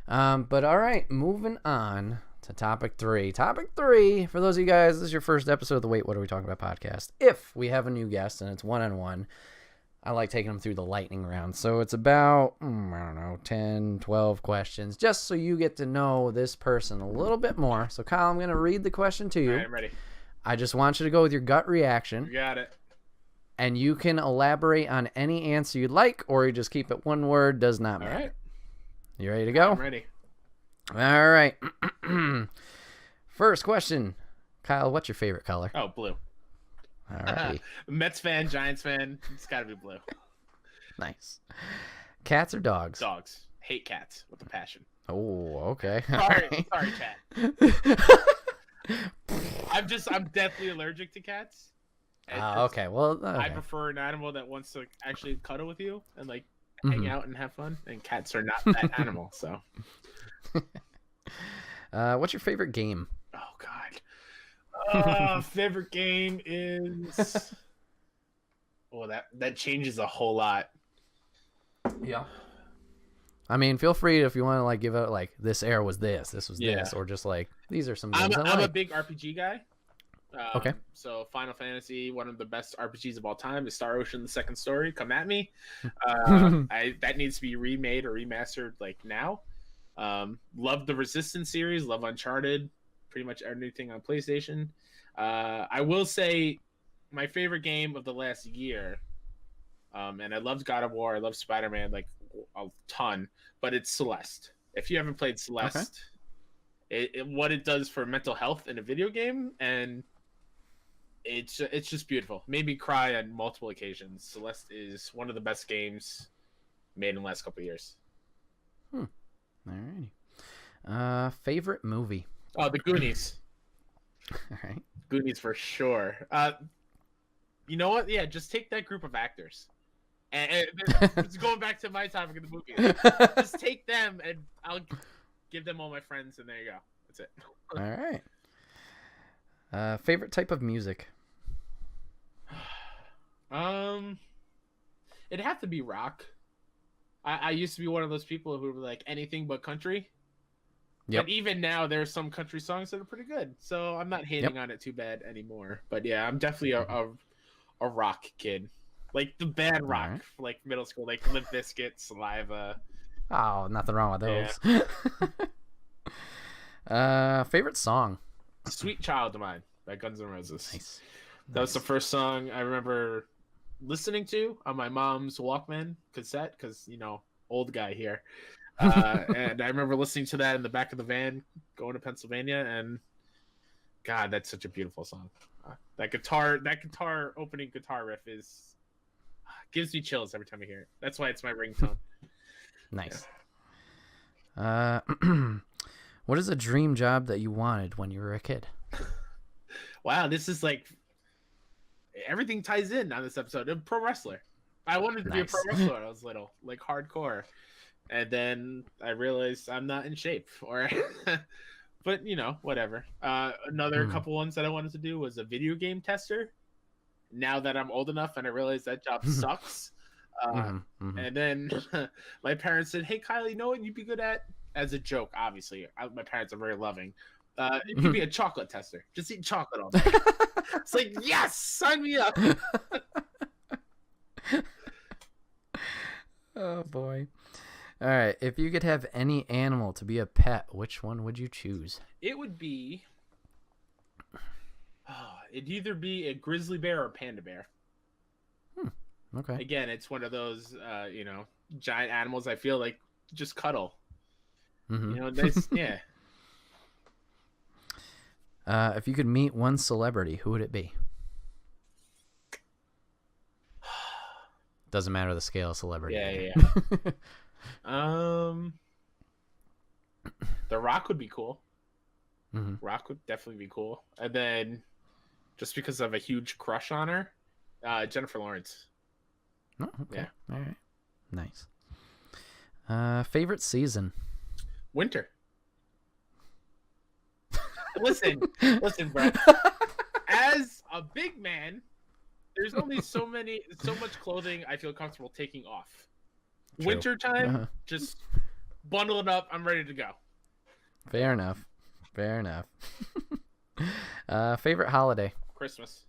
But all right, moving on to topic 3. Topic 3, for those of you guys, this is your first episode of the Wait, What Are We Talking About podcast. If we have a new guest and it's one-on-one, I like taking them through the lightning round. So it's about, 10, 12 questions, just so you get to know this person a little bit more. So, Kyle, I'm going to read the question to you. All right, I'm ready. I just want you to go with your gut reaction. You got it. And you can elaborate on any answer you'd like, or you just keep it one word, does not matter. All right. You ready to go? I'm ready. All right. First question. Kyle, what's your favorite color? Oh, blue. All right. Mets fan, Giants fan. It's got to be blue. Nice. Cats or dogs? Dogs. Hate cats with a passion. Oh, okay. Sorry, cat. I'm definitely allergic to cats. Okay. Well, okay. I prefer an animal that wants to actually cuddle with you and hang out and have fun. And cats are not that animal. So. What's your favorite game? Oh God. Favorite game is. Oh, that changes a whole lot. Yeah. I mean, feel free if you want to give out this era was this was this, or just these are some games I'm a big RPG guy. Okay. So Final Fantasy, one of the best RPGs of all time, is Star Ocean: The Second Story. Come at me. That needs to be remade or remastered now. Love the Resistance series. Love Uncharted. Pretty much everything on PlayStation. I will say my favorite game of the last year. And I loved God of War. I love Spider-Man a ton. But it's Celeste. If you haven't played Celeste, what it does for mental health in a video game, and it's just beautiful. Made me cry on multiple occasions. Celeste is one of the best games made in the last couple of years. Alrighty. Favorite movie? Oh, The Goonies. All right. Goonies for sure. You know what? Yeah, just take that group of actors. And it's going back to my topic of the movie. Just take them, and I'll give them all my friends, and there you go. That's it. All right. Favorite type of music? It'd have to be rock. I used to be one of those people who were anything but country. Yep. But even now, there's some country songs that are pretty good. So I'm not hating on it too bad anymore. But yeah, I'm definitely a rock kid. The bad rock, right. Middle school, Limp Bizkit, Saliva. Oh, nothing wrong with those. Yeah. Favorite song? Sweet Child of Mine by Guns N' Roses. Nice. That was the first song I remember listening to on my mom's Walkman cassette because, old guy here. And I remember listening to that in the back of the van going to Pennsylvania, and God, that's such a beautiful song. That guitar opening guitar riff gives me chills every time I hear it. That's why it's my ringtone. Nice. Yeah. What is a dream job that you wanted when you were a kid? Wow, this is everything ties in on this episode. A pro wrestler. I wanted to be a pro wrestler when I was little, hardcore. And then I realized I'm not in shape, but whatever. Another couple ones that I wanted to do was a video game tester. Now that I'm old enough and I realize that job sucks. And then my parents said, "Hey, Kyle, you know what you'd be good at?" As a joke, obviously. My parents are very loving. You could be a chocolate tester. Just eat chocolate all day. It's yes, sign me up. Oh, boy. All right. If you could have any animal to be a pet, which one would you choose? It would be... it'd either be a grizzly bear or a panda bear. Okay. Again, it's one of those, giant animals I feel just cuddle. Nice, yeah. If you could meet one celebrity, who would it be? Doesn't matter the scale of celebrity. Yeah. The Rock would be cool. Rock would definitely be cool. And then, just because I have a huge crush on her, Jennifer Lawrence. Oh, okay. Yeah. All right. Nice. Favorite season? Winter. Listen, Bret. As a big man, there's only so much clothing I feel comfortable taking off. True. Wintertime, just bundle it up. I'm ready to go. Fair enough. Fair enough. Favorite holiday? Christmas.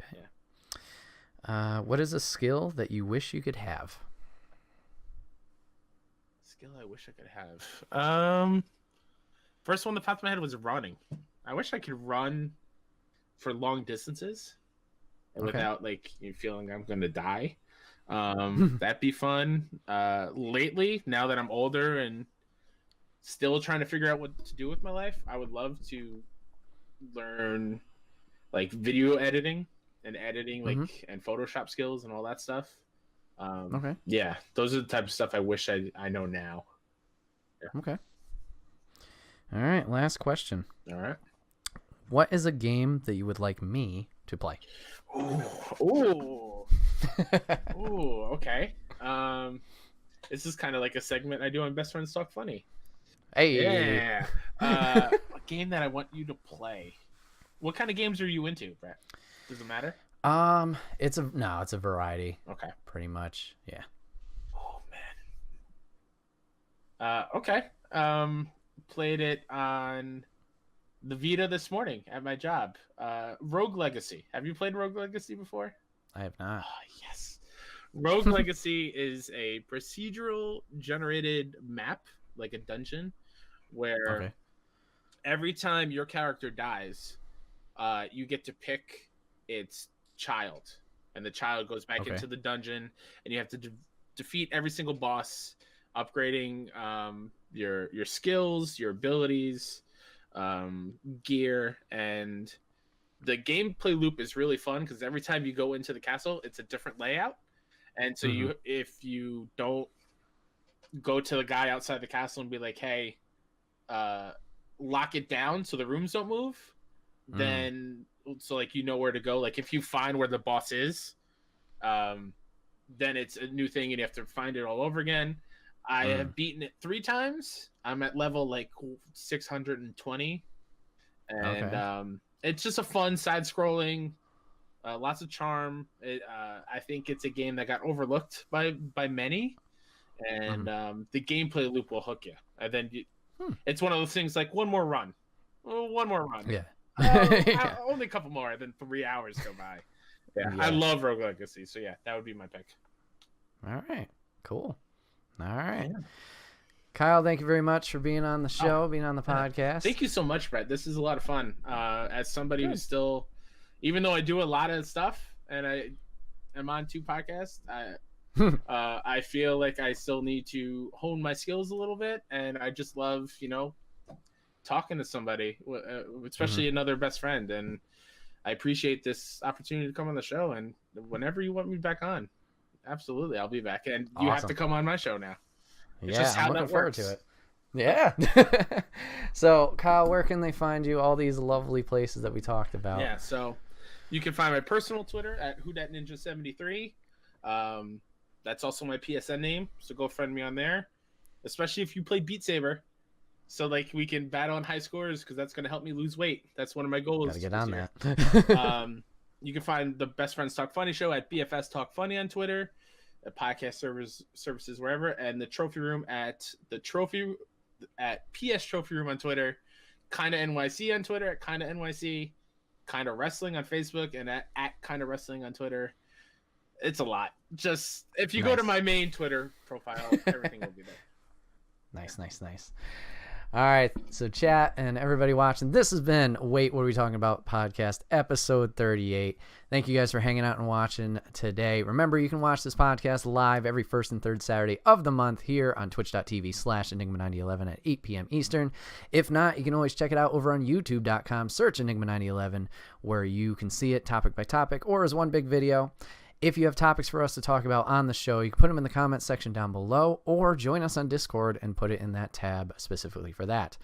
Okay. Yeah. What is a skill that you wish you could have? Skill I wish I could have. First one that popped in my head was running. I wish I could run for long distances without like feeling I'm going to die. That'd be fun. Lately, now that I'm older and still trying to figure out what to do with my life, I would love to learn like video editing and editing, like and Photoshop skills and all that stuff. Okay. Yeah, those are the type of stuff I wish I know now. Yeah. Okay. All right, last question. All right. What is a game that you would like me to play? Ooh. Okay. This is kind of like a segment I do on Best Friends Talk Funny. Hey. Yeah. A game that I want you to play. What kind of games are you into, Brett? Does it matter? It's a variety. Okay. Pretty much. Yeah. Oh man. Okay. Played it on the Vita this morning at my job. Rogue Legacy. Have you played Rogue Legacy before? I have not. Oh, yes. Rogue Legacy is a procedural generated map, like a dungeon, where every time your character dies, you get to pick its child, and the child goes back into the dungeon, and you have to defeat every single boss, upgrading your skills, your abilities, gear, and the gameplay loop is really fun because every time you go into the castle, it's a different layout. And so if you don't go to the guy outside the castle and be like, hey, lock it down so the rooms don't move, then so like you know where to go. Like if you find where the boss is, then it's a new thing and you have to find it all over again. I have beaten it 3 times. I'm at level like 620, and it's just a fun side-scrolling, lots of charm. I think it's a game that got overlooked by many, and the gameplay loop will hook you. And then it's one of those things like one more run. Yeah. Only a couple more, then 3 hours go by. Yeah, I love Rogue Legacy, so yeah, that would be my pick. All right, cool. All right. Yeah. Kyle, thank you very much for being on the show, being on the podcast. Thank you so much, Brett. This is a lot of fun. As somebody who's still, even though I do a lot of stuff and I am on 2 podcasts, I feel like I still need to hone my skills a little bit. And I just love, talking to somebody, especially another best friend. And I appreciate this opportunity to come on the show. And whenever you want me back on, absolutely, I'll be back. And you have to come on my show now. It's just how I'm looking that forward works. to it. Yeah. So, Kyle, where can they find you? All these lovely places that we talked about. Yeah, so you can find my personal Twitter at WhoDatNinja73. That's also my PSN name, so go friend me on there. Especially if you play Beat Saber, so like we can battle on high scores because that's going to help me lose weight. That's one of my goals. Gotta get on that. You can find the Best Friends Talk Funny show at BFS Talk Funny on Twitter, podcast services wherever, and the Trophy Room at PS Trophy Room on Twitter, Kinda NYC on Twitter at Kinda NYC, Kinda Wrestling on Facebook, and at Kinda Wrestling on Twitter. It's a lot. Just if you go to my main Twitter profile, everything will be there. Nice. All right, so chat and everybody watching, this has been Wait, What Are We Talking About podcast, episode 38. Thank you guys for hanging out and watching today. Remember, you can watch this podcast live every first and third Saturday of the month here on twitch.tv/Enigma9011 at 8 p.m. Eastern. If not, you can always check it out over on youtube.com, search Enigma9011, where you can see it topic by topic or as one big video. If you have topics for us to talk about on the show, you can put them in the comments section down below or join us on Discord and put it in that tab specifically for that.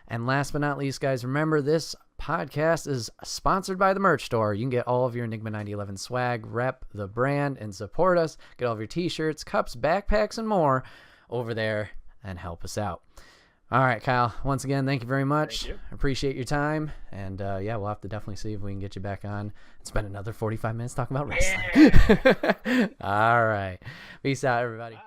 And last but not least, guys, remember this podcast is sponsored by the merch store. You can get all of your Enigma 9011 swag, rep the brand, and support us. Get all of your t-shirts, cups, backpacks, and more over there and help us out. All right, Kyle, once again, thank you very much. Thank you. Appreciate your time. And we'll have to definitely see if we can get you back on and spend another 45 minutes talking about wrestling. Yeah. All right. Peace out, everybody. Bye.